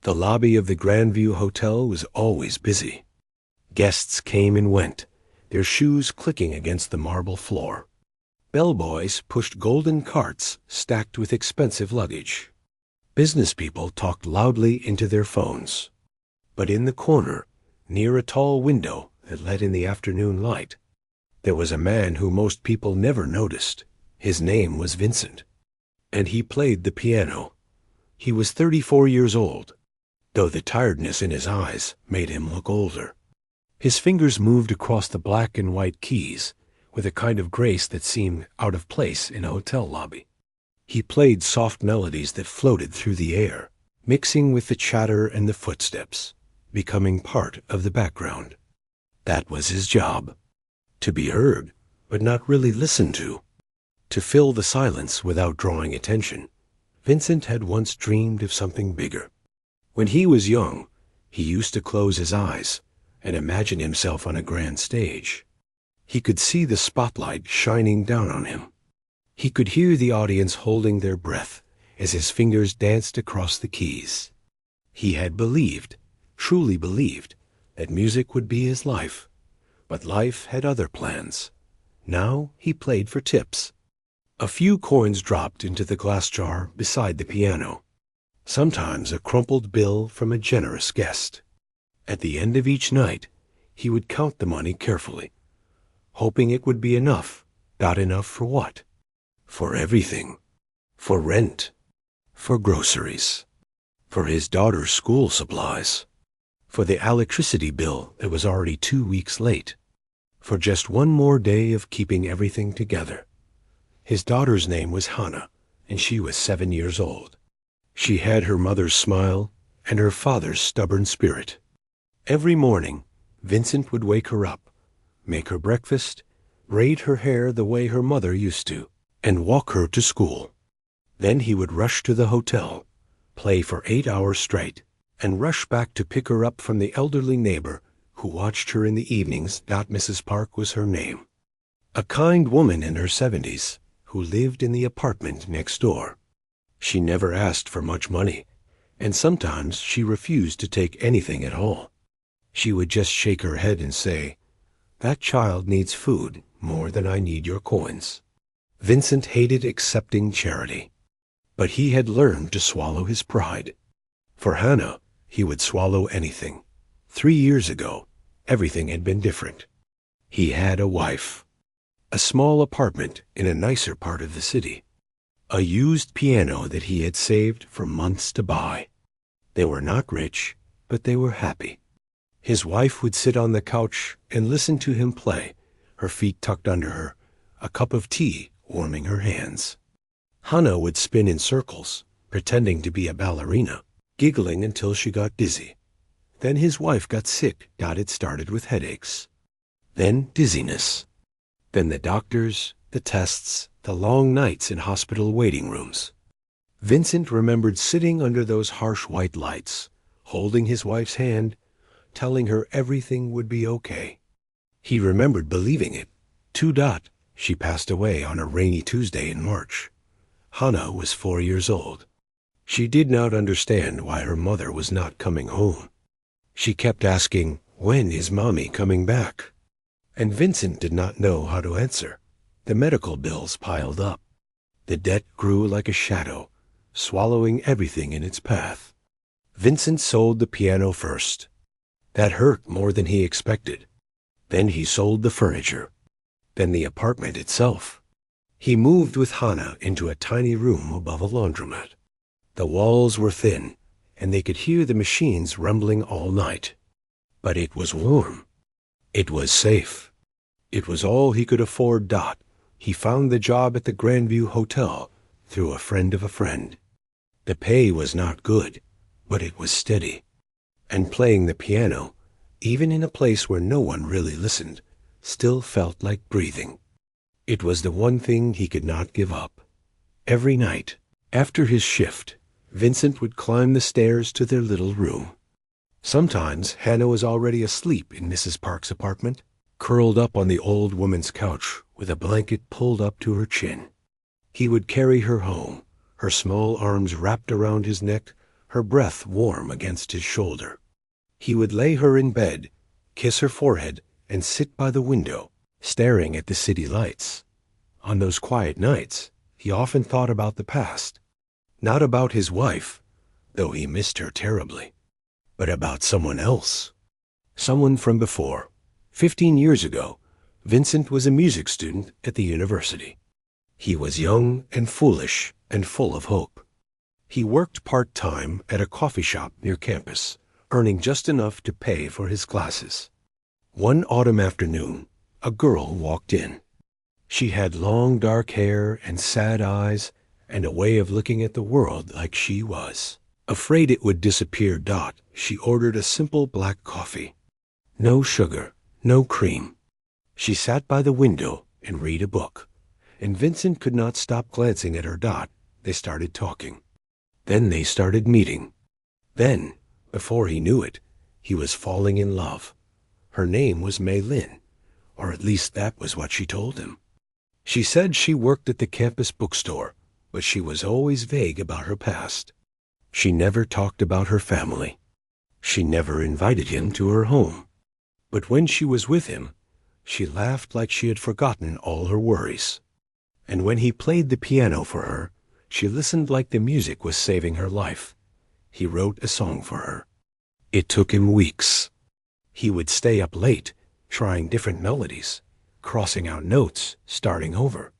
The lobby of the Grandview Hotel was always busy. Guests came and went, their shoes clicking against the marble floor. Bellboys pushed golden carts stacked with expensive luggage. Business people talked loudly into their phones. But in the corner, near a tall window that let in the afternoon light, there was a man who most people never noticed. His name was Vincent, and he played the piano. He was 34 years old, though the tiredness in his eyes made him look older. His fingers moved across the black and white keys with a kind of grace that seemed out of place in a hotel lobby. He played soft melodies that floated through the air, mixing with the chatter and the footsteps, becoming part of the background. That was his job. To be heard, but not really listened to. To fill the silence without drawing attention. Vincent had once dreamed of something bigger. When he was young, he used to close his eyes and imagine himself on a grand stage. He could see the spotlight shining down on him. He could hear the audience holding their breath as his fingers danced across the keys. He had believed, truly believed, that music would be his life. But life had other plans. Now he played for tips. A few coins dropped into the glass jar beside the piano. Sometimes a crumpled bill from a generous guest. At the end of each night, he would count the money carefully, hoping it would be enough. Not enough for what? For everything. For rent. For groceries. For his daughter's school supplies. For the electricity bill that was already 2 weeks late. For just one more day of keeping everything together. His daughter's name was Hannah, and she was 7 years old. She had her mother's smile and her father's stubborn spirit. Every morning, Vincent would wake her up, make her breakfast, braid her hair the way her mother used to, and walk her to school. Then he would rush to the hotel, play for 8 hours straight, and rush back to pick her up from the elderly neighbor who watched her in the evenings. Mrs. Park was her name. A kind woman in her 70s who lived in the apartment next door. She never asked for much money, and sometimes she refused to take anything at all. She would just shake her head and say, "That child needs food more than I need your coins." Vincent hated accepting charity, but he had learned to swallow his pride. For Hannah, he would swallow anything. 3 years ago, everything had been different. He had a wife, a small apartment in a nicer part of the city, a used piano that he had saved for months to buy. They were not rich, but they were happy. His wife would sit on the couch and listen to him play, her feet tucked under her, a cup of tea warming her hands. Hannah would spin in circles, pretending to be a ballerina, giggling until she got dizzy. Then his wife got sick. It started with headaches. Then dizziness. Then the doctors, the tests, the long nights in hospital waiting rooms. Vincent remembered sitting under those harsh white lights, holding his wife's hand, telling her everything would be okay. He remembered believing it. She passed away on a rainy Tuesday in March. Hannah was 4 years old. She did not understand why her mother was not coming home. She kept asking, "When is Mommy coming back?" And Vincent did not know how to answer. The medical bills piled up. The debt grew like a shadow, swallowing everything in its path. Vincent sold the piano first. That hurt more than he expected. Then he sold the furniture. Then the apartment itself. He moved with Hannah into a tiny room above a laundromat. The walls were thin, and they could hear the machines rumbling all night. But it was warm. It was safe. It was all he could afford. He found the job at the Grandview Hotel through a friend of a friend. The pay was not good, but it was steady. And playing the piano, even in a place where no one really listened, still felt like breathing. It was the one thing he could not give up. Every night, after his shift, Vincent would climb the stairs to their little room. Sometimes Hannah was already asleep in Mrs. Park's apartment, curled up on the old woman's couch with a blanket pulled up to her chin. He would carry her home, her small arms wrapped around his neck, her breath warm against his shoulder. He would lay her in bed, kiss her forehead, and sit by the window, staring at the city lights. On those quiet nights, he often thought about the past. Not about his wife, though he missed her terribly, but about someone else. Someone from before. 15 years ago, Vincent was a music student at the university. He was young and foolish and full of hope. He worked part-time at a coffee shop near campus, earning just enough to pay for his classes. One autumn afternoon, a girl walked in. She had long dark hair and sad eyes and a way of looking at the world like she was. Afraid it would disappear, she ordered a simple black coffee. No sugar, no cream. She sat by the window and read a book, and Vincent could not stop glancing at her. They started talking. Then they started meeting. Then, before he knew it, he was falling in love. Her name was Mei Lin, or at least that was what she told him. She said she worked at the campus bookstore, but she was always vague about her past. She never talked about her family. She never invited him to her home. But when she was with him, she laughed like she had forgotten all her worries. And when he played the piano for her, she listened like the music was saving her life. He wrote a song for her. It took him weeks. He would stay up late, trying different melodies, crossing out notes, starting over.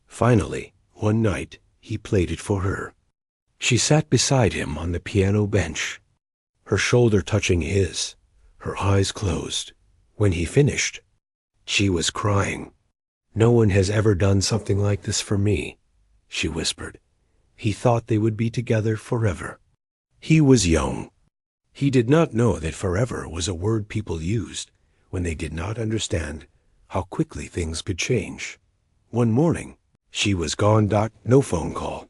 Finally, one night, he played it for her. She sat beside him on the piano bench, her shoulder touching his, her eyes closed. When he finished, she was crying. "No one has ever done something like this for me," she whispered. He thought they would be together forever. He was young. He did not know that forever was a word people used when they did not understand how quickly things could change. One morning, she was gone. No phone call.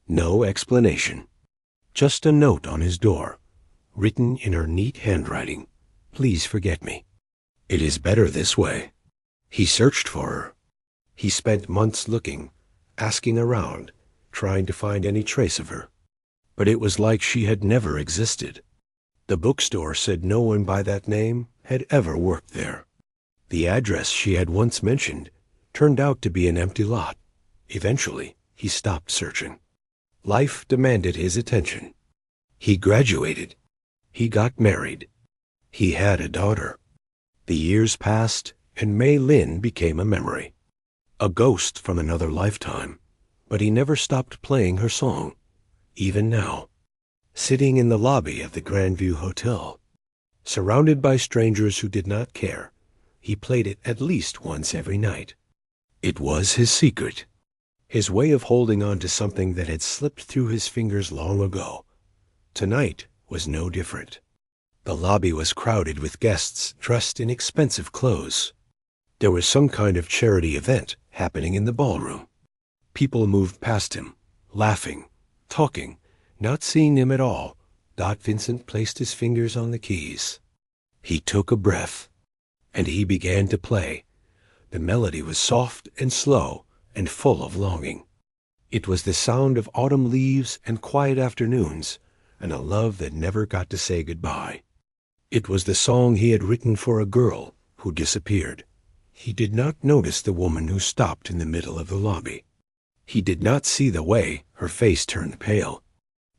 No explanation. Just a note on his door, written in her neat handwriting. "Please forget me. It is better this way." He searched for her. He spent months looking, asking around, trying to find any trace of her. But it was like she had never existed. The bookstore said no one by that name had ever worked there. The address she had once mentioned turned out to be an empty lot. Eventually, he stopped searching. Life demanded his attention. He graduated. He got married. He had a daughter. The years passed, and Mei Lin became a memory. A ghost from another lifetime. But he never stopped playing her song, even now. Sitting in the lobby of the Grandview Hotel, surrounded by strangers who did not care, he played it at least once every night. It was his secret, his way of holding on to something that had slipped through his fingers long ago. Tonight was no different. The lobby was crowded with guests dressed in expensive clothes. There was some kind of charity event happening in the ballroom. People moved past him, laughing, talking, not seeing him at all. Vincent placed his fingers on the keys. He took a breath, and he began to play. The melody was soft and slow and full of longing. It was the sound of autumn leaves and quiet afternoons, and a love that never got to say goodbye. It was the song he had written for a girl who disappeared. He did not notice the woman who stopped in the middle of the lobby. He did not see the way her face turned pale.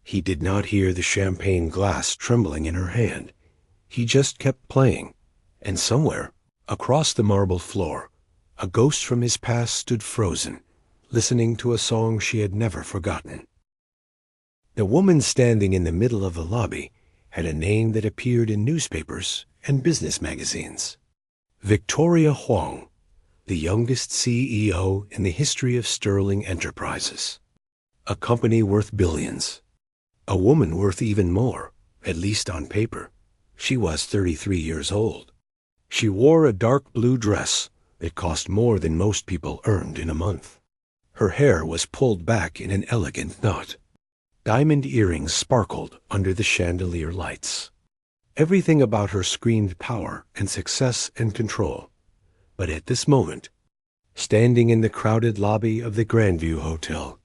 He did not hear the champagne glass trembling in her hand. He just kept playing, and somewhere, across the marble floor, a ghost from his past stood frozen, listening to a song she had never forgotten. The woman standing in the middle of the lobby had a name that appeared in newspapers and business magazines. Victoria Huang, the youngest CEO in the history of Sterling Enterprises. A company worth billions. A woman worth even more, at least on paper. She was 33 years old. She wore a dark blue dress that cost more than most people earned in a month. Her hair was pulled back in an elegant knot. Diamond earrings sparkled under the chandelier lights. Everything about her screamed power and success and control. But at this moment, standing in the crowded lobby of the Grandview Hotel,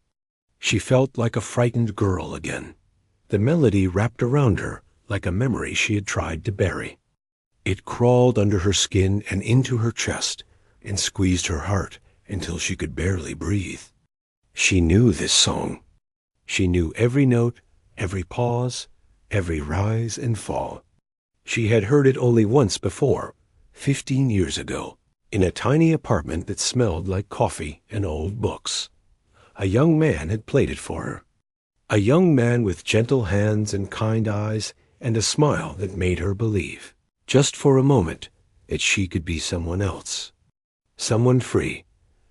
she felt like a frightened girl again. The melody wrapped around her like a memory she had tried to bury. It crawled under her skin and into her chest and squeezed her heart until she could barely breathe. She knew this song. She knew every note, every pause, every rise and fall. She had heard it only once before, 15 years ago, in a tiny apartment that smelled like coffee and old books. A young man had played it for her. A young man with gentle hands and kind eyes and a smile that made her believe, just for a moment, that she could be someone else. Someone free.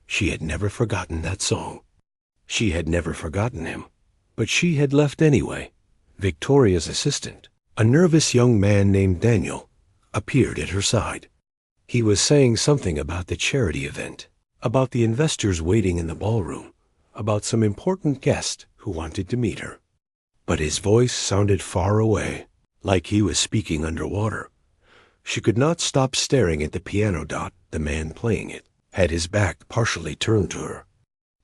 She had never forgotten that song. She had never forgotten him. But she had left anyway. Victoria's assistant, a nervous young man named Daniel, appeared at her side. He was saying something about the charity event, about the investors waiting in the ballroom, about some important guest who wanted to meet her. But his voice sounded far away, like he was speaking underwater. She could not stop staring at the piano. The man playing it had his back partially turned to her.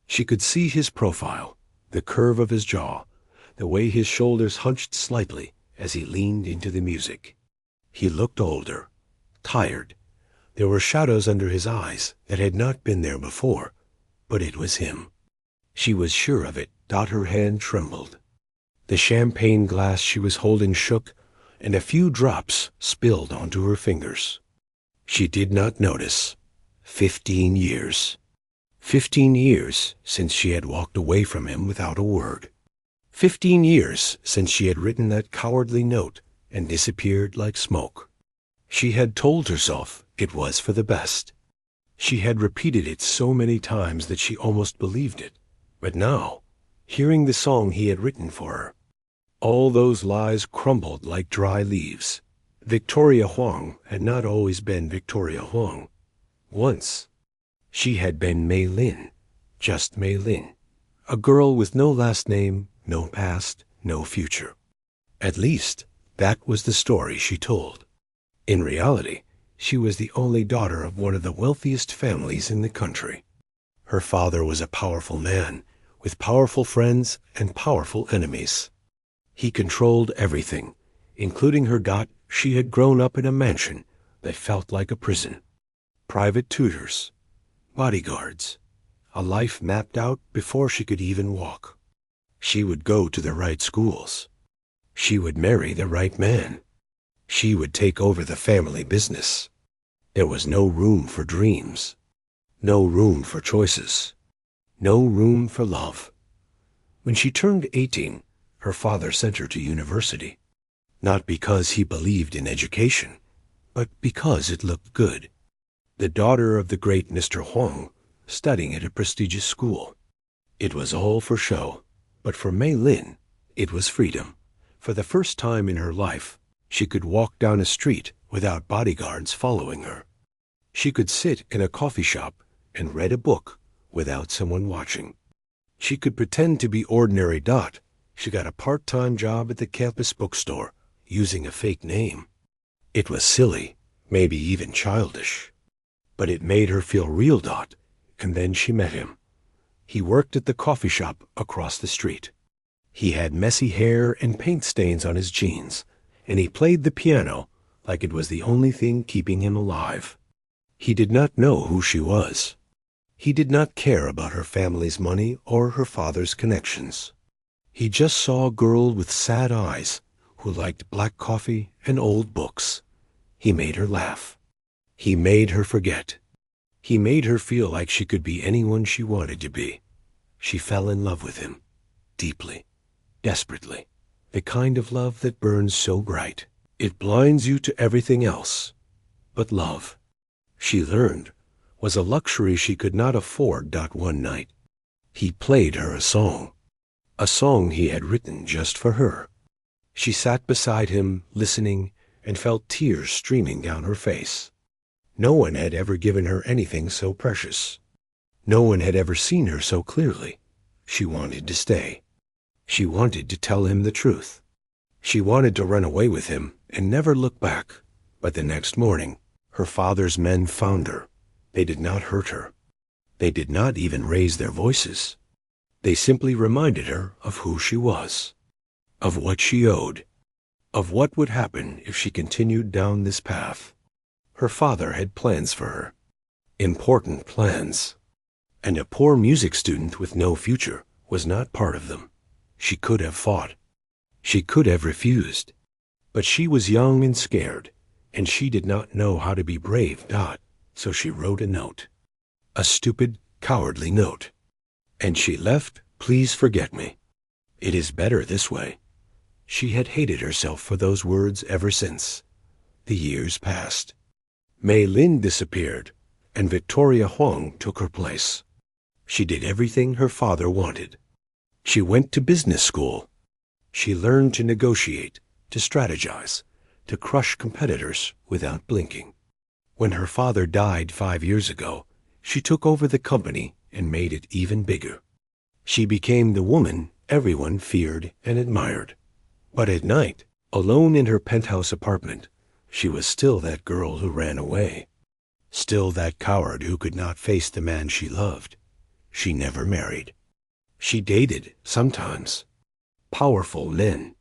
She could see his profile, the curve of his jaw, the way his shoulders hunched slightly as he leaned into the music. He looked older, tired. There were shadows under his eyes that had not been there before, but it was him. She was sure of it. Her hand trembled. The champagne glass she was holding shook, and a few drops spilled onto her fingers. She did not notice. 15 years. 15 years since she had walked away from him without a word. 15 years since she had written that cowardly note and disappeared like smoke. She had told herself it was for the best. She had repeated it so many times that she almost believed it. But now, hearing the song he had written for her, all those lies crumbled like dry leaves. Victoria Huang had not always been Victoria Huang. Once, she had been Mei Lin, just Mei Lin, a girl with no last name, no past, no future. At least, that was the story she told. In reality, she was the only daughter of one of the wealthiest families in the country. Her father was a powerful man, with powerful friends and powerful enemies. He controlled everything, including her. She had grown up in a mansion that felt like a prison. Private tutors, bodyguards, a life mapped out before she could even walk. She would go to the right schools. She would marry the right man. She would take over the family business. There was no room for dreams, no room for choices, no room for love. When she turned 18, her father sent her to university, not because he believed in education, but because it looked good. The daughter of the great Mr. Huang, studying at a prestigious school. It was all for show, but for Mei Lin, it was freedom. For the first time in her life, she could walk down a street without bodyguards following her. She could sit in a coffee shop and read a book without someone watching. She could pretend to be ordinary. She got a part-time job at the campus bookstore using a fake name. It was silly, maybe even childish. But it made her feel real. And then she met him. He worked at the coffee shop across the street. He had messy hair and paint stains on his jeans, and he played the piano like it was the only thing keeping him alive. He did not know who she was. He did not care about her family's money or her father's connections. He just saw a girl with sad eyes who liked black coffee and old books. He made her laugh. He made her forget. He made her feel like she could be anyone she wanted to be. She fell in love with him, deeply, desperately, the kind of love that burns so bright. It blinds you to everything else. But love, she learned, was a luxury she could not afford. One night, he played her a song he had written just for her. She sat beside him, listening, and felt tears streaming down her face. No one had ever given her anything so precious. No one had ever seen her so clearly. She wanted to stay. She wanted to tell him the truth. She wanted to run away with him and never look back. But the next morning, her father's men found her. They did not hurt her. They did not even raise their voices. They simply reminded her of who she was. of what she owed, of what would happen if she continued down this path. Her father had plans for her, important plans, and a poor music student with no future was not part of them. She could have fought. She could have refused. But she was young and scared, and she did not know how to be brave. So she wrote a note. A stupid, cowardly note. And she left, "Please forget me. It is better this way." She had hated herself for those words ever since. The years passed. Mei Lin disappeared, and Victoria Huang took her place. She did everything her father wanted. She went to business school. She learned to negotiate, to strategize, to crush competitors without blinking. When her father died 5 years ago, she took over the company and made it even bigger. She became the woman everyone feared and admired. But at night, alone in her penthouse apartment, she was still that girl who ran away. Still that coward who could not face the man she loved. She never married. She dated, sometimes. Powerful men.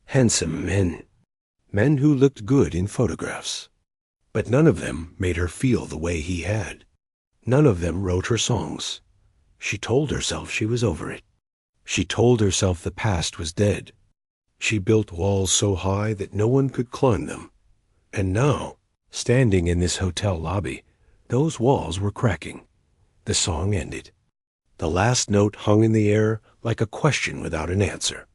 Handsome men. Men who looked good in photographs. But none of them made her feel the way he had. None of them wrote her songs. She told herself she was over it. She told herself the past was dead. She built walls so high that no one could climb them. And now, standing in this hotel lobby, those walls were cracking. The song ended. The last note hung in the air like a question without an answer.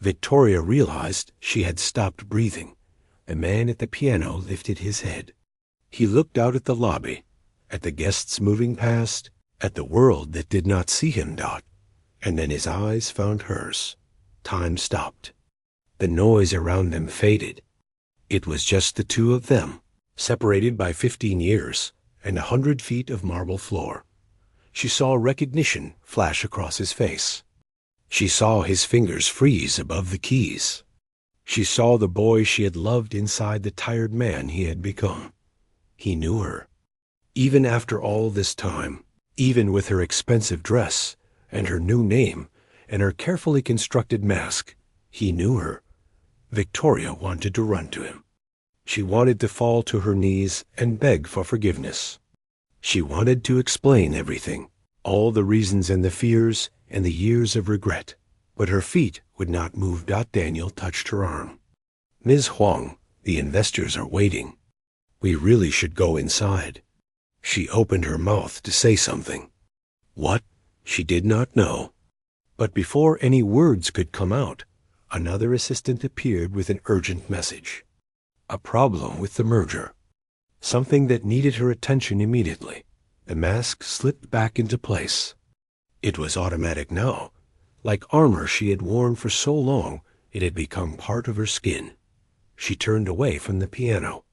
Victoria realized she had stopped breathing. The man at the piano lifted his head. He looked out at the lobby, at the guests moving past, at the world that did not see him. And then his eyes found hers. Time stopped. The noise around them faded. It was just the two of them, separated by 15 years and 100 feet of marble floor. She saw recognition flash across his face. She saw his fingers freeze above the keys. She saw the boy she had loved inside the tired man he had become. He knew her. Even after all this time, even with her expensive dress and her new name and her carefully constructed mask, he knew her. Victoria wanted to run to him. She wanted to fall to her knees and beg for forgiveness. She wanted to explain everything, all the reasons and the fears and the years of regret. But her feet would not move. Daniel touched her arm. "Ms. Huang, the investors are waiting. We really should go inside." She opened her mouth to say something. What? She did not know. But before any words could come out, another assistant appeared with an urgent message. A problem with the merger. Something that needed her attention immediately. The mask slipped back into place. It was automatic now. Like armor she had worn for so long, it had become part of her skin. She turned away from the piano.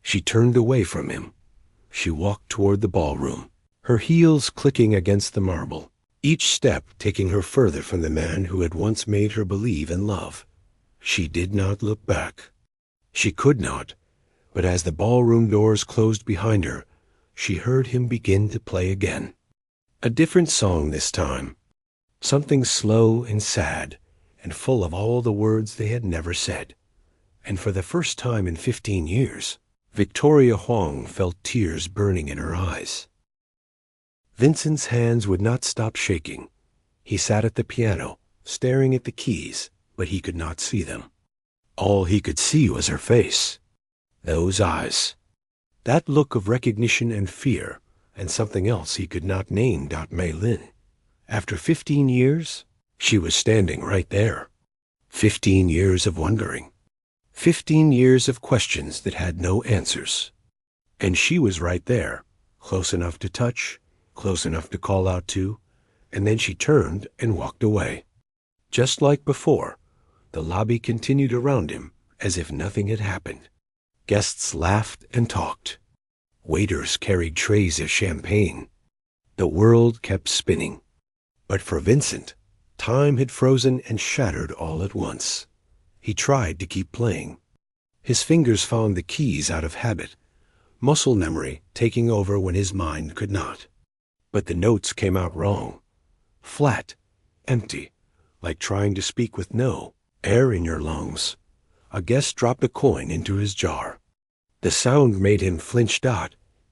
She turned away from him. She walked toward the ballroom, her heels clicking against the marble, each step taking her further from the man who had once made her believe in love. She did not look back. She could not, but as the ballroom doors closed behind her, she heard him begin to play again. A different song this time. Something slow and sad, and full of all the words they had never said. And for the first time in 15 years, Victoria Huang felt tears burning in her eyes. Vincent's hands would not stop shaking. He sat at the piano, staring at the keys, but he could not see them. All he could see was her face. Those eyes. That look of recognition and fear, and something else he could not name. Mei Lin. After 15 years, she was standing right there. 15 years of wondering. 15 years of questions that had no answers. And she was right there, close enough to touch, close enough to call out to, and then she turned and walked away. Just like before, the lobby continued around him as if nothing had happened. Guests laughed and talked. Waiters carried trays of champagne. The world kept spinning. But for Vincent, time had frozen and shattered all at once. He tried to keep playing. His fingers found the keys out of habit, muscle memory taking over when his mind could not. But the notes came out wrong. Flat, empty, like trying to speak with no Air in your lungs. A guest dropped a coin into his jar. The sound made him flinch.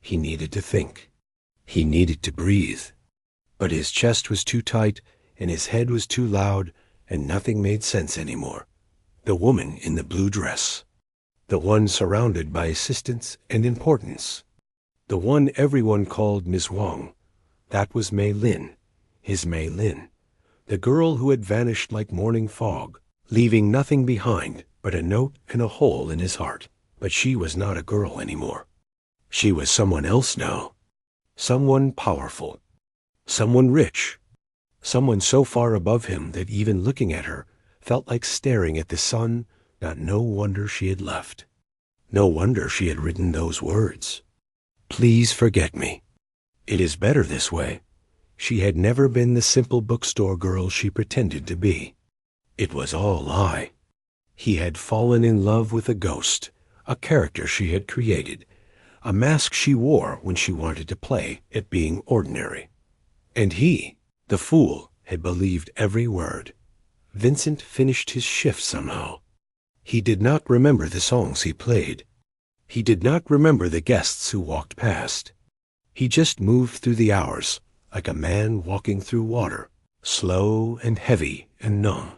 He needed to think. He needed to breathe. But his chest was too tight, and his head was too loud, and nothing made sense anymore. The woman in the blue dress. The one surrounded by assistants and importance. The one everyone called Miss Wang. That was Mei Lin, his Mei Lin. The girl who had vanished like morning fog, leaving nothing behind but a note and a hole in his heart. But she was not a girl anymore. She was someone else now. Someone powerful. Someone rich. Someone so far above him that even looking at her felt like staring at the sun. No wonder she had left. No wonder she had written those words. Please forget me. It is better this way. She had never been the simple bookstore girl she pretended to be. It was all a lie. He had fallen in love with a ghost, a character she had created, a mask she wore when she wanted to play at being ordinary. And he, the fool, had believed every word. Vincent finished his shift somehow. He did not remember the songs he played. He did not remember the guests who walked past. He just moved through the hours like a man walking through water, slow and heavy and numb.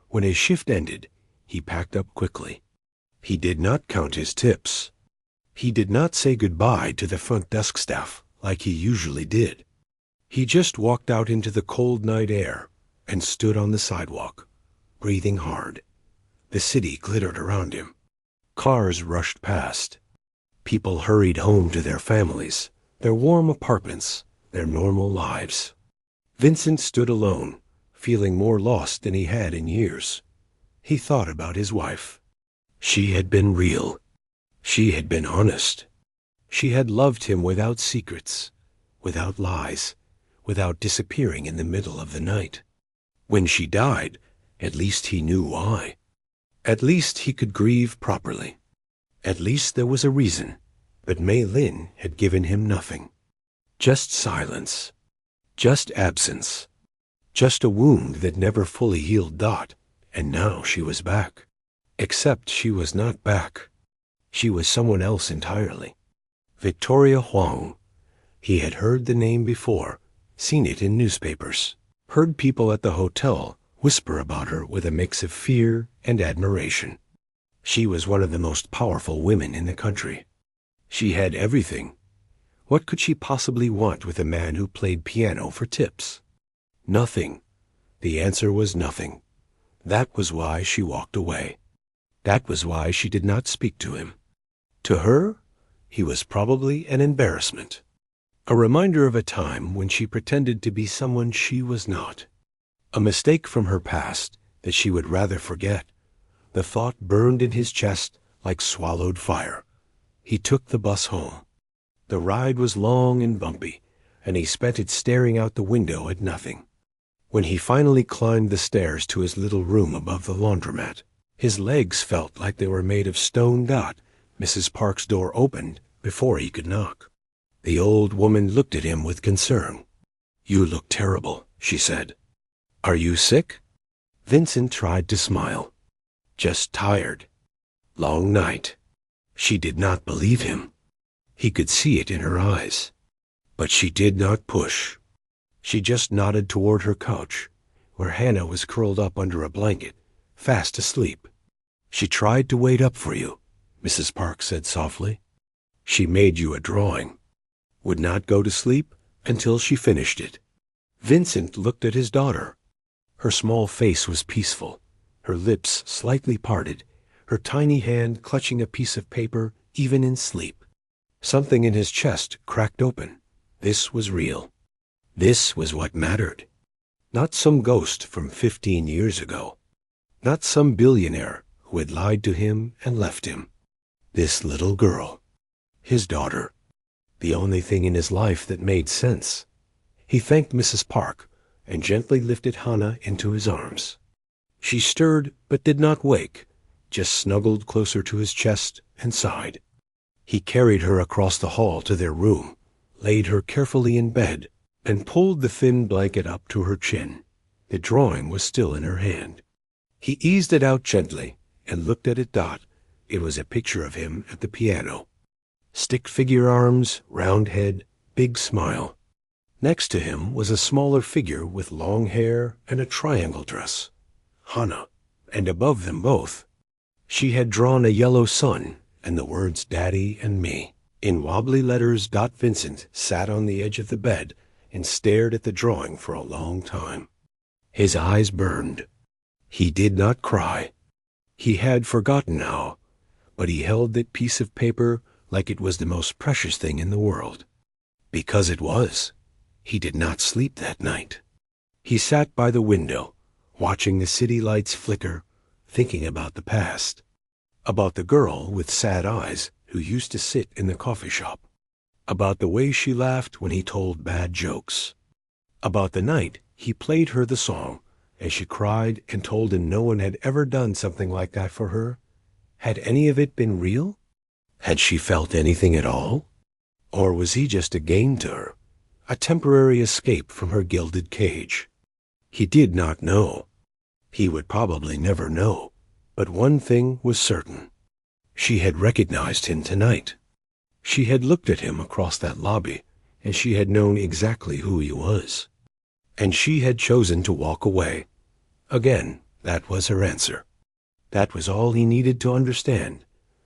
When his shift ended, he packed up quickly. He did not count his tips. He did not say goodbye to the front desk staff like he usually did. He just walked out into the cold night air and stood on the sidewalk, breathing hard. The city glittered around him. Cars rushed past. People hurried home to their families, their warm apartments, their normal lives. Vincent stood alone, feeling more lost than he had in years. He thought about his wife. She had been real. She had been honest. She had loved him without secrets, without lies, without disappearing in the middle of the night. When she died, at least he knew why. At least he could grieve properly. At least there was a reason. But Mei Lin had given him nothing. Just silence. Just absence. Just a wound that never fully healed. And now she was back. Except she was not back. She was someone else entirely. Victoria Huang. He had heard the name before, seen it in newspapers, heard people at the hotel whisper about her with a mix of fear and admiration. She was one of the most powerful women in the country. She had everything. What could she possibly want with a man who played piano for tips? Nothing. The answer was nothing. That was why she walked away. That was why she did not speak to him. To her, he was probably an embarrassment. A reminder of a time when she pretended to be someone she was not. A mistake from her past that she would rather forget. The thought burned in his chest like swallowed fire. He took the bus home. The ride was long and bumpy, and he spent it staring out the window at nothing. When he finally climbed the stairs to his little room above the laundromat, his legs felt like they were made of stone. Mrs. Park's door opened before he could knock. The old woman looked at him with concern. "You look terrible," she said. "Are you sick?" Vincent tried to smile. "Just tired. Long night." She did not believe him. He could see it in her eyes. But she did not push. She just nodded toward her couch, where Hannah was curled up under a blanket, fast asleep. "She tried to wait up for you," Mrs. Park said softly. "She made you a drawing. Would not go to sleep until she finished it." Vincent looked at his daughter. Her small face was peaceful, her lips slightly parted, her tiny hand clutching a piece of paper even in sleep. Something in his chest cracked open. This was real. This was what mattered. Not some ghost from 15 years ago. Not some billionaire who had lied to him and left him. This little girl. His daughter. The only thing in his life that made sense. He thanked Mrs. Park and gently lifted Hannah into his arms. She stirred but did not wake, just snuggled closer to his chest and sighed. He carried her across the hall to their room, laid her carefully in bed, and pulled the thin blanket up to her chin. The drawing was still in her hand. He eased it out gently and looked at it. It was a picture of him at the piano. Stick figure arms, round head, big smile. Next to him was a smaller figure with long hair and a triangle dress. Hannah. And above them both, she had drawn a yellow sun and the words Daddy and me. In wobbly letters. Vincent sat on the edge of the bed and stared at the drawing for a long time. His eyes burned. He did not cry. He had forgotten how, but he held that piece of paper like it was the most precious thing in the world. Because it was. He did not sleep that night. He sat by the window, watching the city lights flicker, thinking about the past. About the girl with sad eyes who used to sit in the coffee shop. About the way she laughed when he told bad jokes. About the night he played her the song as she cried and told him no one had ever done something like that for her. Had any of it been real? Had she felt anything at all? Or was he just a game to her, a temporary escape from her gilded cage? He did not know. He would probably never know. But one thing was certain. She had recognized him tonight. She had looked at him across that lobby, and she had known exactly who he was. And she had chosen to walk away. Again, that was her answer. That was all he needed to understand.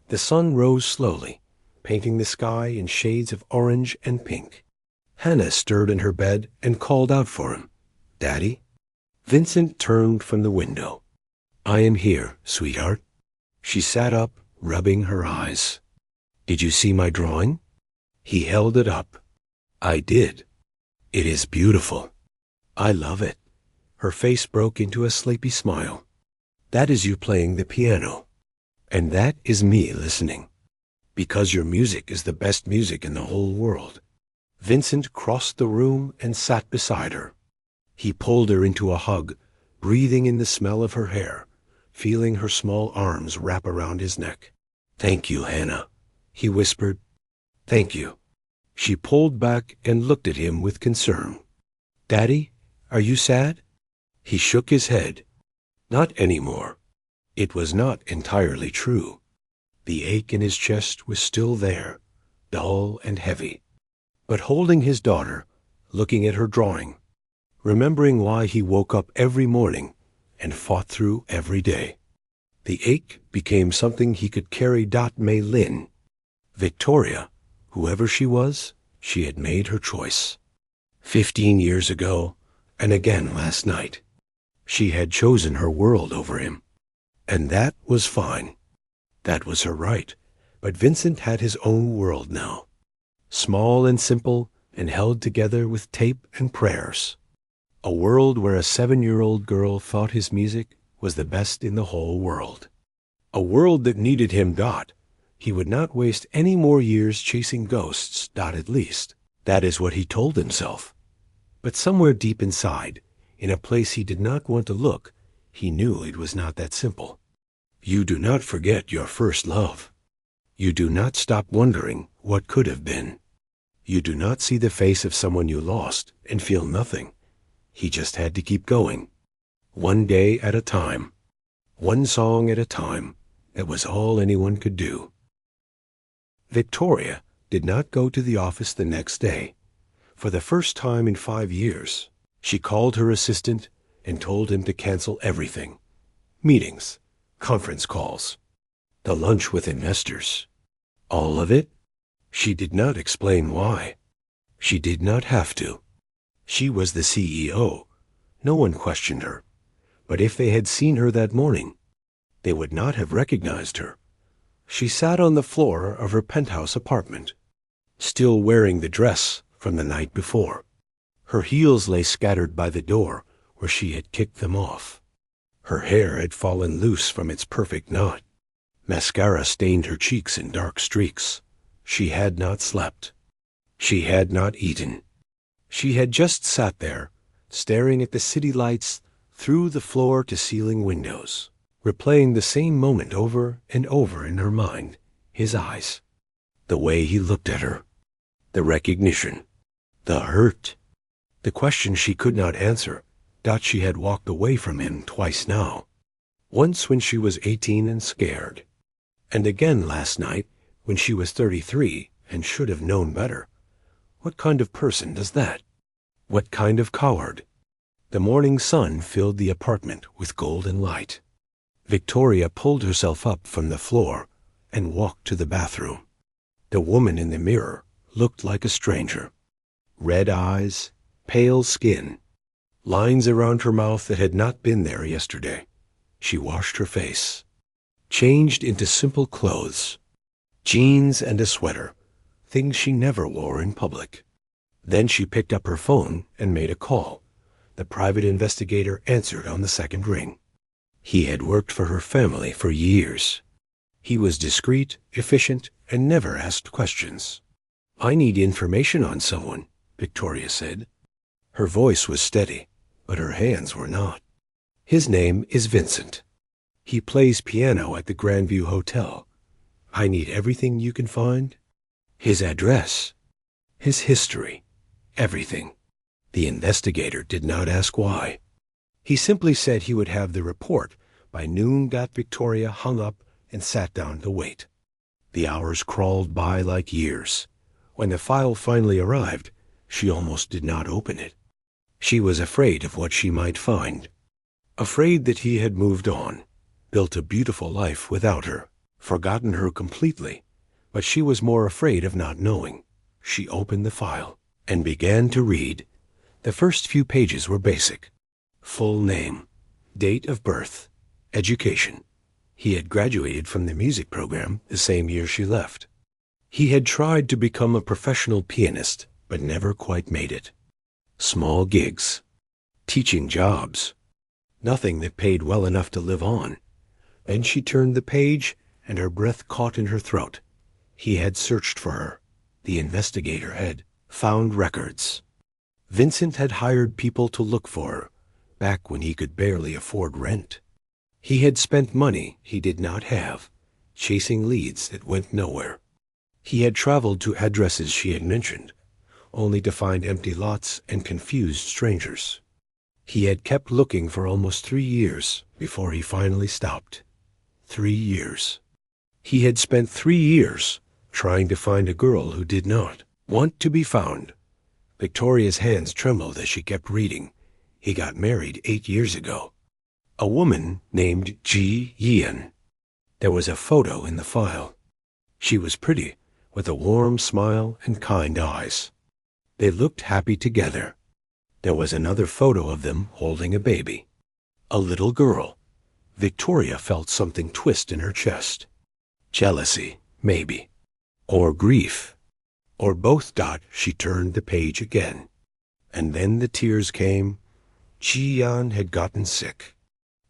The sun rose slowly, painting the sky in shades of orange and pink. Hannah stirred in her bed and called out for him. Daddy? Vincent turned from the window. I am here, sweetheart. She sat up, rubbing her eyes. Did you see my drawing? He held it up. I did. It is beautiful. I love it. Her face broke into a sleepy smile. That is you playing the piano. And that is me listening. Because your music is the best music in the whole world. Vincent crossed the room and sat beside her. He pulled her into a hug, breathing in the smell of her hair, feeling her small arms wrap around his neck. Thank you, Hannah, he whispered. Thank you. She pulled back and looked at him with concern. Daddy, are you sad? He shook his head. Not anymore. It was not entirely true. The ache in his chest was still there, dull and heavy. But holding his daughter, looking at her drawing, remembering why he woke up every morning and fought through every day, the ache became something he could carry. May Lynn. Victoria, whoever she was, she had made her choice. 15 years ago, and again last night, she had chosen her world over him. And that was fine. That was her right. But Vincent had his own world now. Small and simple and held together with tape and prayers. A world where a 7-year-old girl thought his music was the best in the whole world. A world that needed him. He would not waste any more years chasing ghosts. At least, that is what he told himself. But somewhere deep inside, in a place he did not want to look, he knew it was not that simple. You do not forget your first love. You do not stop wondering what could have been. You do not see the face of someone you lost and feel nothing. He just had to keep going. One day at a time. One song at a time. That was all anyone could do. Victoria did not go to the office the next day. For the first time in 5 years, she called her assistant and told him to cancel everything. Meetings, conference calls, the lunch with investors. All of it? She did not explain why. She did not have to. She was the CEO. No one questioned her. But if they had seen her that morning, they would not have recognized her. She sat on the floor of her penthouse apartment, still wearing the dress from the night before. Her heels lay scattered by the door where she had kicked them off. Her hair had fallen loose from its perfect knot. Mascara stained her cheeks in dark streaks. She had not slept. She had not eaten. She had just sat there, staring at the city lights through the floor-to-ceiling windows, replaying the same moment over and over in her mind, his eyes, the way he looked at her, the recognition, the hurt, the question she could not answer. She had walked away from him twice now. Once when she was 18 and scared. And again last night when she was 33 and should have known better. What kind of person does that? What kind of coward? The morning sun filled the apartment with golden light. Victoria pulled herself up from the floor and walked to the bathroom. The woman in the mirror looked like a stranger. Red eyes, pale skin, lines around her mouth that had not been there yesterday. She washed her face, changed into simple clothes, jeans and a sweater, things she never wore in public. Then she picked up her phone and made a call. The private investigator answered on the second ring. He had worked for her family for years. He was discreet, efficient, and never asked questions. "I need information on someone," Victoria said. Her voice was steady, but her hands were not. "His name is Vincent. He plays piano at the Grandview Hotel. I need everything you can find. His address, his history, everything." The investigator did not ask why. He simply said he would have the report by noon. Victoria hung up and sat down to wait. The hours crawled by like years. When the file finally arrived, she almost did not open it. She was afraid of what she might find. Afraid that he had moved on, built a beautiful life without her, forgotten her completely. But she was more afraid of not knowing. She opened the file and began to read. The first few pages were basic. Full name, date of birth, education. He had graduated from the music program the same year she left. He had tried to become a professional pianist, but never quite made it. Small gigs, teaching jobs, nothing that paid well enough to live on. Then she turned the page, and her breath caught in her throat. He had searched for her. The investigator had found records. Vincent had hired people to look for her, back when he could barely afford rent. He had spent money he did not have, chasing leads that went nowhere. He had traveled to addresses she had mentioned, only to find empty lots and confused strangers. He had kept looking for almost 3 years before he finally stopped. 3 years. He had spent 3 years trying to find a girl who did not want to be found. Victoria's hands trembled as she kept reading. He got married 8 years ago. A woman named Ji Yian. There was a photo in the file. She was pretty, with a warm smile and kind eyes. They looked happy together. There was another photo of them holding a baby. A little girl. Victoria felt something twist in her chest. Jealousy, maybe. Or grief. Or both. She turned the page again. And then the tears came. Ji Yan had gotten sick.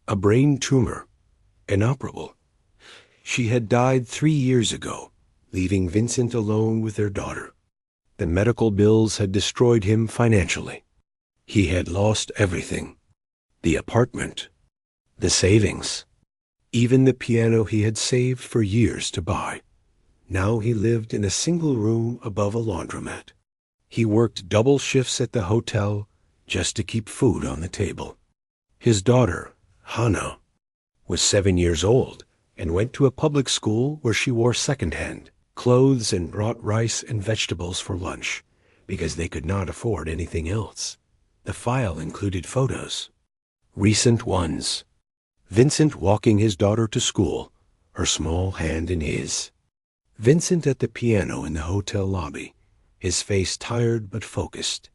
A brain tumor. Inoperable. She had died 3 years ago, leaving Vincent alone with their daughter. The medical bills had destroyed him financially. He had lost everything. The apartment. The savings. Even the piano he had saved for years to buy. Now he lived in a single room above a laundromat. He worked double shifts at the hotel just to keep food on the table. His daughter, Hannah, was 7 years old and went to a public school where she wore second-hand clothes and brought rice and vegetables for lunch because they could not afford anything else. The file included photos. Recent ones. Vincent walking his daughter to school, her small hand in his. Vincent at the piano in the hotel lobby, his face tired but focused.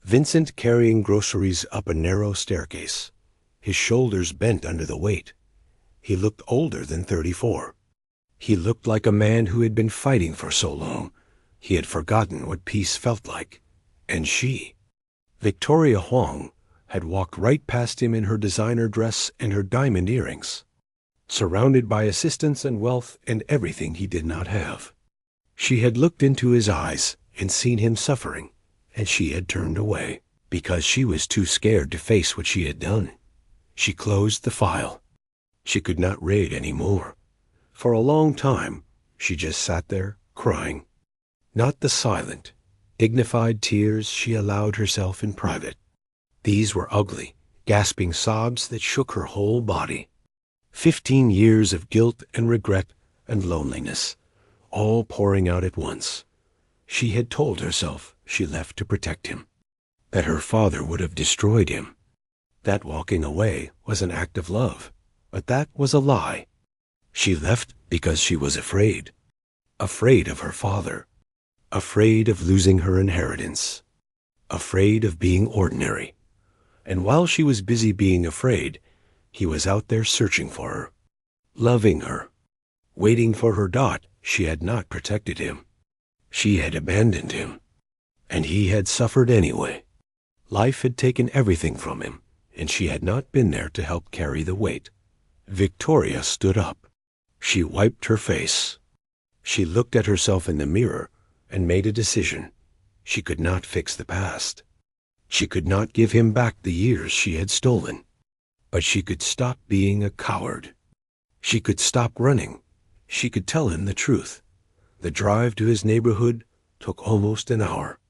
Vincent carrying groceries up a narrow staircase, his shoulders bent under the weight. He looked older than 34. He looked like a man who had been fighting for so long. He had forgotten what peace felt like. And she, Victoria Huang, had walked right past him in her designer dress and her diamond earrings, surrounded by assistants and wealth and everything he did not have. She had looked into his eyes and seen him suffering, and she had turned away because she was too scared to face what she had done. She closed the file. She could not read any more. For a long time, she just sat there, crying. Not the silent, dignified tears she allowed herself in private. These were ugly, gasping sobs that shook her whole body. 15 years of guilt and regret and loneliness, all pouring out at once. She had told herself she left to protect him, that her father would have destroyed him, that walking away was an act of love, but that was a lie. She left because she was afraid of her father, afraid of losing her inheritance, afraid of being ordinary. And while she was busy being afraid, he was out there searching for her, loving her, waiting for her. She had not protected him. She had abandoned him, and he had suffered anyway. Life had taken everything from him, and she had not been there to help carry the weight. Victoria stood up. She wiped her face. She looked at herself in the mirror and made a decision. She could not fix the past. She could not give him back the years she had stolen. But she could stop being a coward. She could stop running. She could tell him the truth. The drive to his neighborhood took almost an hour.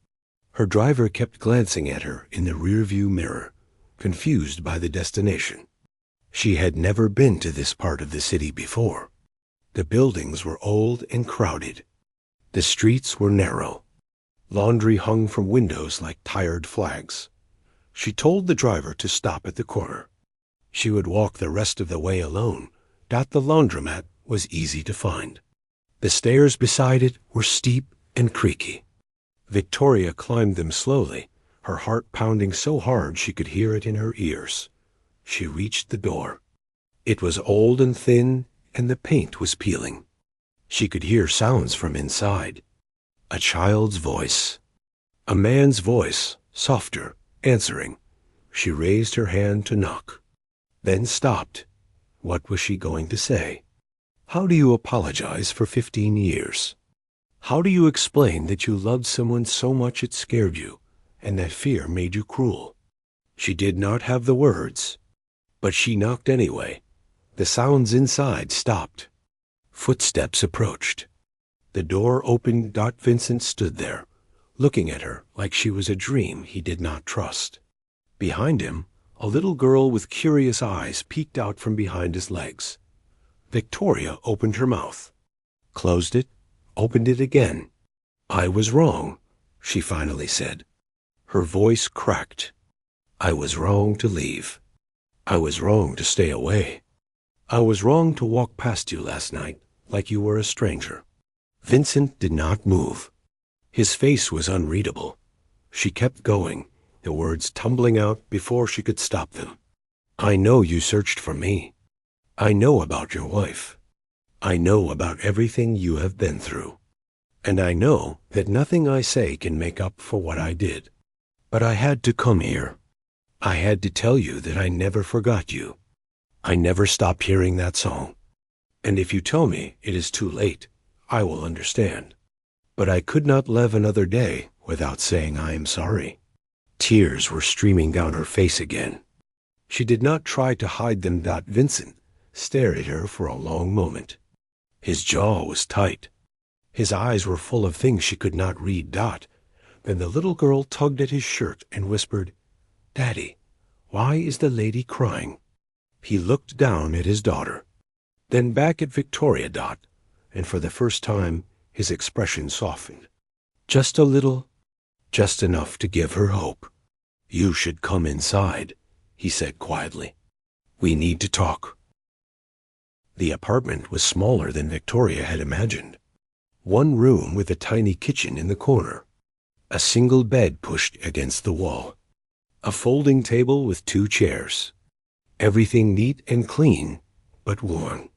Her driver kept glancing at her in the rearview mirror, confused by the destination. She had never been to this part of the city before. The buildings were old and crowded. The streets were narrow. Laundry hung from windows like tired flags. She told the driver to stop at the corner. She would walk the rest of the way alone. The laundromat was easy to find. The stairs beside it were steep and creaky. Victoria climbed them slowly, her heart pounding so hard she could hear it in her ears. She reached the door. It was old and thin, and the paint was peeling. She could hear sounds from inside. A child's voice. A man's voice, softer, answering. She raised her hand to knock, then stopped. What was she going to say? How do you apologize for 15 years? How do you explain that you loved someone so much it scared you, and that fear made you cruel? She did not have the words, but she knocked anyway. The sounds inside stopped. Footsteps approached. The door opened. Vincent stood there, looking at her like she was a dream he did not trust. Behind him, a little girl with curious eyes peeked out from behind his legs. Victoria opened her mouth, closed it, opened it again. "I was wrong," she finally said. Her voice cracked. "I was wrong to leave. I was wrong to stay away. I was wrong to walk past you last night like you were a stranger." Vincent did not move. His face was unreadable. She kept going, the words tumbling out before she could stop them. "I know you searched for me. I know about your wife. I know about everything you have been through. And I know that nothing I say can make up for what I did. But I had to come here. I had to tell you that I never forgot you. I never stopped hearing that song. And if you tell me it is too late, I will understand. But I could not live another day without saying I am sorry." Tears were streaming down her face again. She did not try to hide them. Vincent stared at her for a long moment. His jaw was tight. His eyes were full of things she could not read. Then the little girl tugged at his shirt and whispered, "Daddy, why is the lady crying?" He looked down at his daughter, then back at Victoria. And for the first time his expression softened. Just a little, just enough to give her hope. "You should come inside," he said quietly. "We need to talk." The apartment was smaller than Victoria had imagined. One room with a tiny kitchen in the corner. A single bed pushed against the wall. A folding table with 2 chairs. Everything neat and clean, but worn.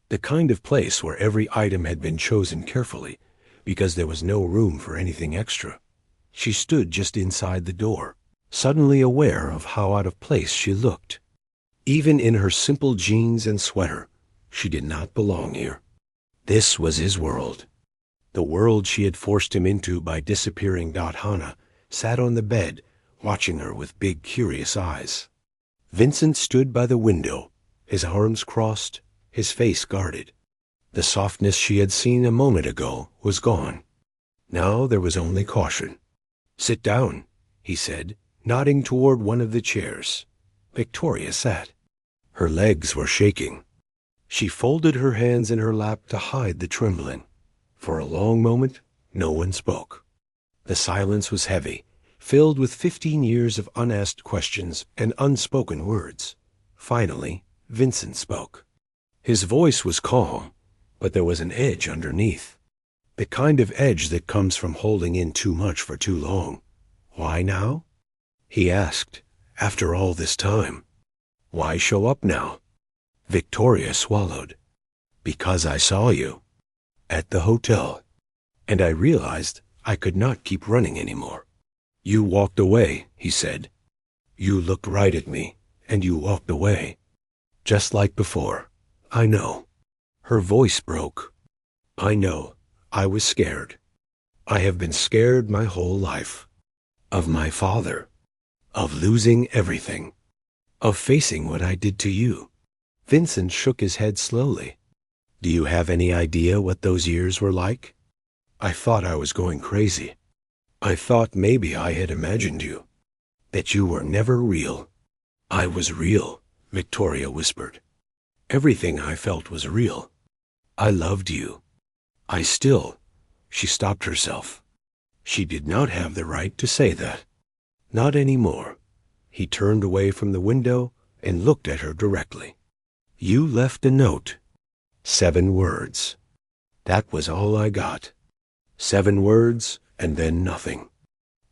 The kind of place where every item had been chosen carefully, because there was no room for anything extra. She stood just inside the door, suddenly aware of how out of place she looked. Even in her simple jeans and sweater, she did not belong here. This was his world. The world she had forced him into by disappearing. Hannah sat on the bed, watching her with big, curious eyes. Vincent stood by the window, his arms crossed, his face guarded. The softness she had seen a moment ago was gone. Now there was only caution. "Sit down," he said, nodding toward one of the chairs. Victoria sat. Her legs were shaking. She folded her hands in her lap to hide the trembling. For a long moment, no one spoke. The silence was heavy, filled with 15 years of unasked questions and unspoken words. Finally, Vincent spoke. His voice was calm, but there was an edge underneath. The kind of edge that comes from holding in too much for too long. Why now? He asked, after all this time. Why show up now? Victoria swallowed. Because I saw you. At the hotel. And I realized I could not keep running anymore. You walked away, he said. You looked right at me, and you walked away. Just like before. I know. Her voice broke. I know. I was scared. I have been scared my whole life. Of my father. Of losing everything. Of facing what I did to you. Vincent shook his head slowly. Do you have any idea what those years were like? I thought I was going crazy. I thought maybe I had imagined you. That you were never real. I was real, Victoria whispered. Everything I felt was real. I loved you. I still. She stopped herself. She did not have the right to say that. Not anymore. He turned away from the window and looked at her directly. You left a note. 7 words. That was all I got. 7 words and then nothing.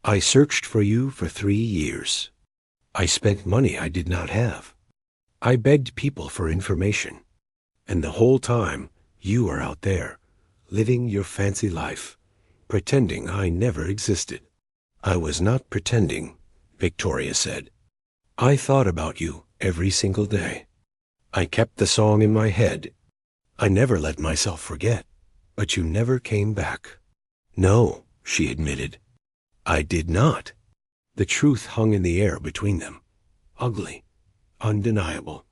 I searched for you for 3 years. I spent money I did not have. I begged people for information. And the whole time, you were out there, living your fancy life, pretending I never existed. I was not pretending, Victoria said. I thought about you every single day. I kept the song in my head. I never let myself forget, but you never came back. No, she admitted. I did not. The truth hung in the air between them. Ugly. Undeniable.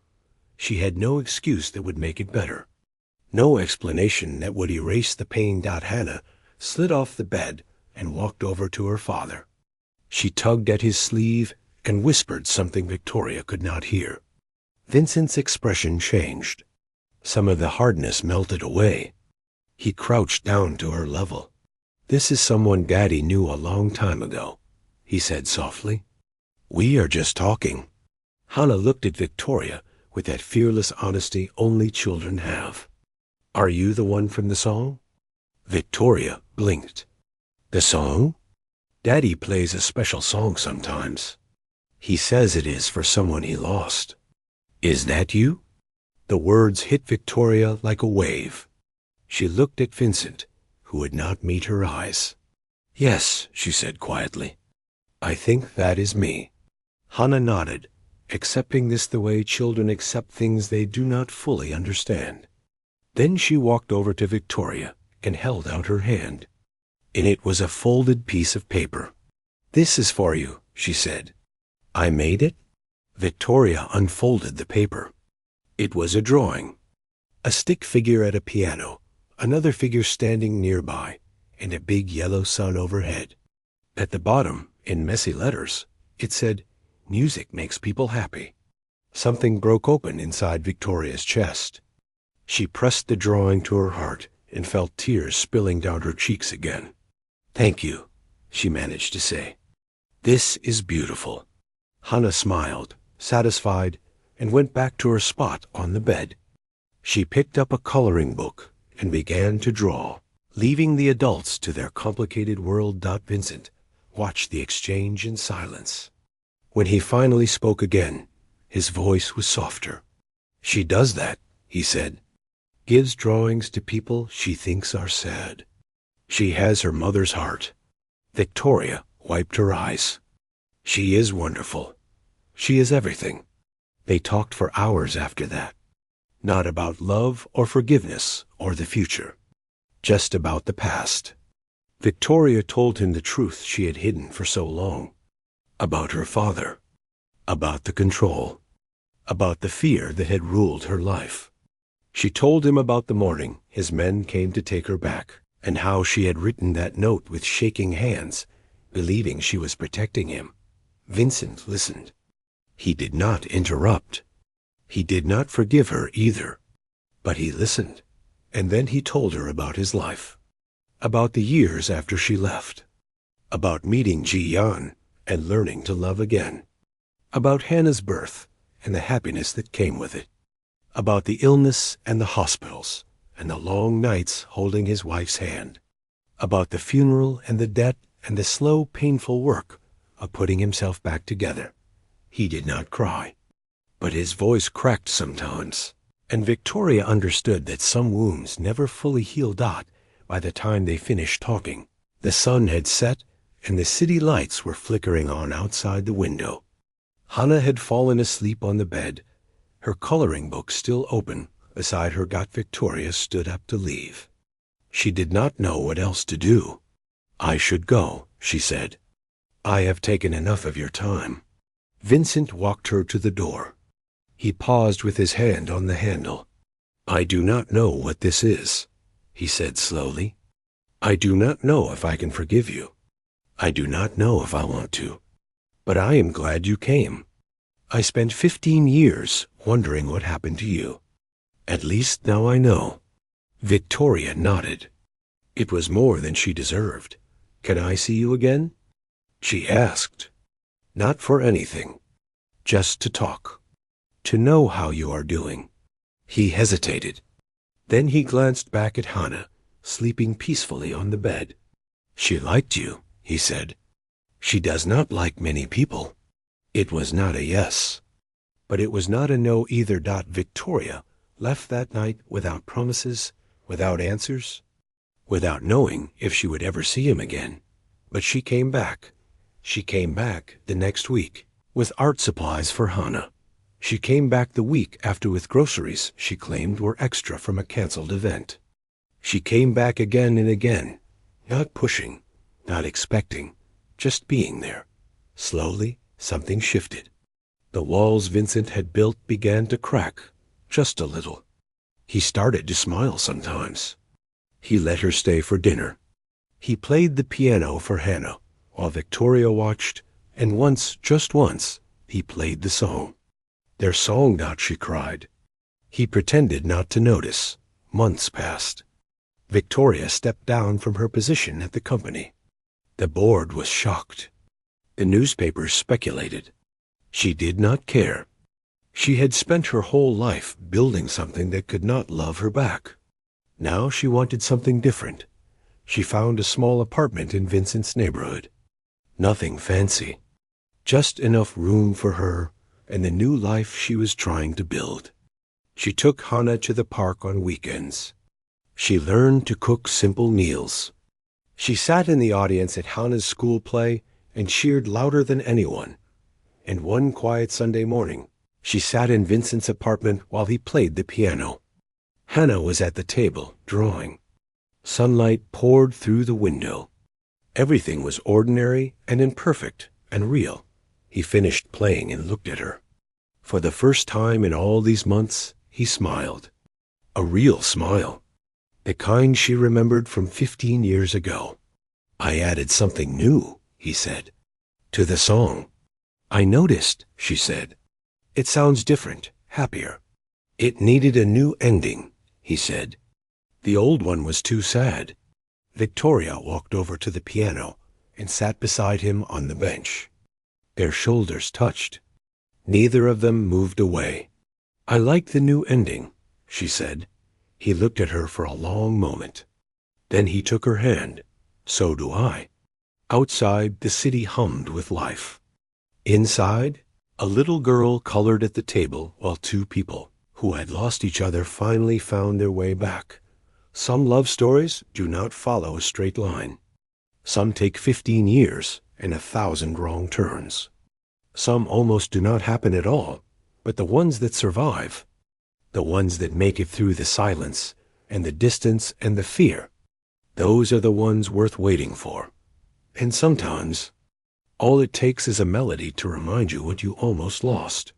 She had no excuse that would make it better. No explanation that would erase the pain. Hannah slid off the bed and walked over to her father. She tugged at his sleeve and whispered something Victoria could not hear. Vincent's expression changed. Some of the hardness melted away. He crouched down to her level. This is someone Daddy knew a long time ago, he said softly. We are just talking. Hannah looked at Victoria with that fearless honesty only children have. Are you the one from the song? Victoria blinked. The song? Daddy plays a special song sometimes. He says it is for someone he lost. Is that you? The words hit Victoria like a wave. She looked at Vincent, who would not meet her eyes. Yes, she said quietly. I think that is me. Hannah nodded, accepting this the way children accept things they do not fully understand. Then she walked over to Victoria and held out her hand. In it was a folded piece of paper. This is for you, she said. I made it? Victoria unfolded the paper. It was a drawing. A stick figure at a piano, another figure standing nearby, and a big yellow sun overhead. At the bottom, in messy letters, it said, Music makes people happy. Something broke open inside Victoria's chest. She pressed the drawing to her heart and felt tears spilling down her cheeks again. Thank you, she managed to say. This is beautiful. Hannah smiled, satisfied, and went back to her spot on the bed. She picked up a coloring book and began to draw, leaving the adults to their complicated world. Vincent watched the exchange in silence. When he finally spoke again, his voice was softer. She does that, he said. Gives drawings to people she thinks are sad. She has her mother's heart. Victoria wiped her eyes. She is wonderful. She is everything. They talked for hours after that. Not about love or forgiveness or the future. Just about the past. Victoria told him the truth she had hidden for so long. About her father. About the control. About the fear that had ruled her life. She told him about the morning his men came to take her back, and how she had written that note with shaking hands, believing she was protecting him. Vincent listened. He did not interrupt. He did not forgive her either. But he listened, and then he told her about his life, about the years after she left, about meeting Ji-Yan and learning to love again, about Hannah's birth and the happiness that came with it, about the illness and the hospitals and the long nights holding his wife's hand, about the funeral and the debt and the slow, painful work of putting himself back together. He did not cry, but his voice cracked sometimes, and Victoria understood that some wounds never fully healed out by the time they finished talking. The sun had set, and the city lights were flickering on outside the window. Hannah had fallen asleep on the bed, her coloring book still open. Beside her Victoria stood up to leave. She did not know what else to do. "I should go," she said. "I have taken enough of your time." Vincent walked her to the door. He paused with his hand on the handle. "I do not know what this is," he said slowly. "I do not know if I can forgive you. I do not know if I want to. But I am glad you came. I spent 15 years wondering what happened to you. At least now I know." Victoria nodded. It was more than she deserved. "Can I see you again?" she asked. "Not for anything. Just to talk. To know how you are doing." He hesitated. Then he glanced back at Hannah, sleeping peacefully on the bed. "She liked you," he said. "She does not like many people." It was not a yes. But it was not a no either. Victoria left that night without promises, without answers, without knowing if she would ever see him again. But she came back. She came back the next week with art supplies for Hannah. She came back the week after with groceries she claimed were extra from a canceled event. She came back again and again, not pushing, not expecting, just being there. Slowly, something shifted. The walls Vincent had built began to crack, just a little. He started to smile sometimes. He let her stay for dinner. He played the piano for Hannah while Victoria watched, and once, just once, he played the song. "Their song," she cried. He pretended not to notice. Months passed. Victoria stepped down from her position at the company. The board was shocked. The newspapers speculated. She did not care. She had spent her whole life building something that could not love her back. Now she wanted something different. She found a small apartment in Vincent's neighborhood. Nothing fancy. Just enough room for her and the new life she was trying to build. She took Hannah to the park on weekends. She learned to cook simple meals. She sat in the audience at Hannah's school play and cheered louder than anyone. And one quiet Sunday morning, she sat in Vincent's apartment while he played the piano. Hannah was at the table, drawing. Sunlight poured through the window. Everything was ordinary and imperfect and real. He finished playing and looked at her. For the first time in all these months, he smiled. A real smile. The kind she remembered from 15 years ago. "I added something new," he said, "to the song." "I noticed," she said. "It sounds different, happier." "It needed a new ending," he said. "The old one was too sad." Victoria walked over to the piano and sat beside him on the bench. Their shoulders touched. Neither of them moved away. "I like the new ending," she said. He looked at her for a long moment. Then he took her hand. "So do I." Outside, the city hummed with life. Inside, a little girl colored at the table while two people who had lost each other finally found their way back. Some love stories do not follow a straight line. Some take 15 years and 1,000 wrong turns. Some almost do not happen at all, but the ones that survive, the ones that make it through the silence and the distance and the fear, those are the ones worth waiting for. And sometimes, all it takes is a melody to remind you what you almost lost.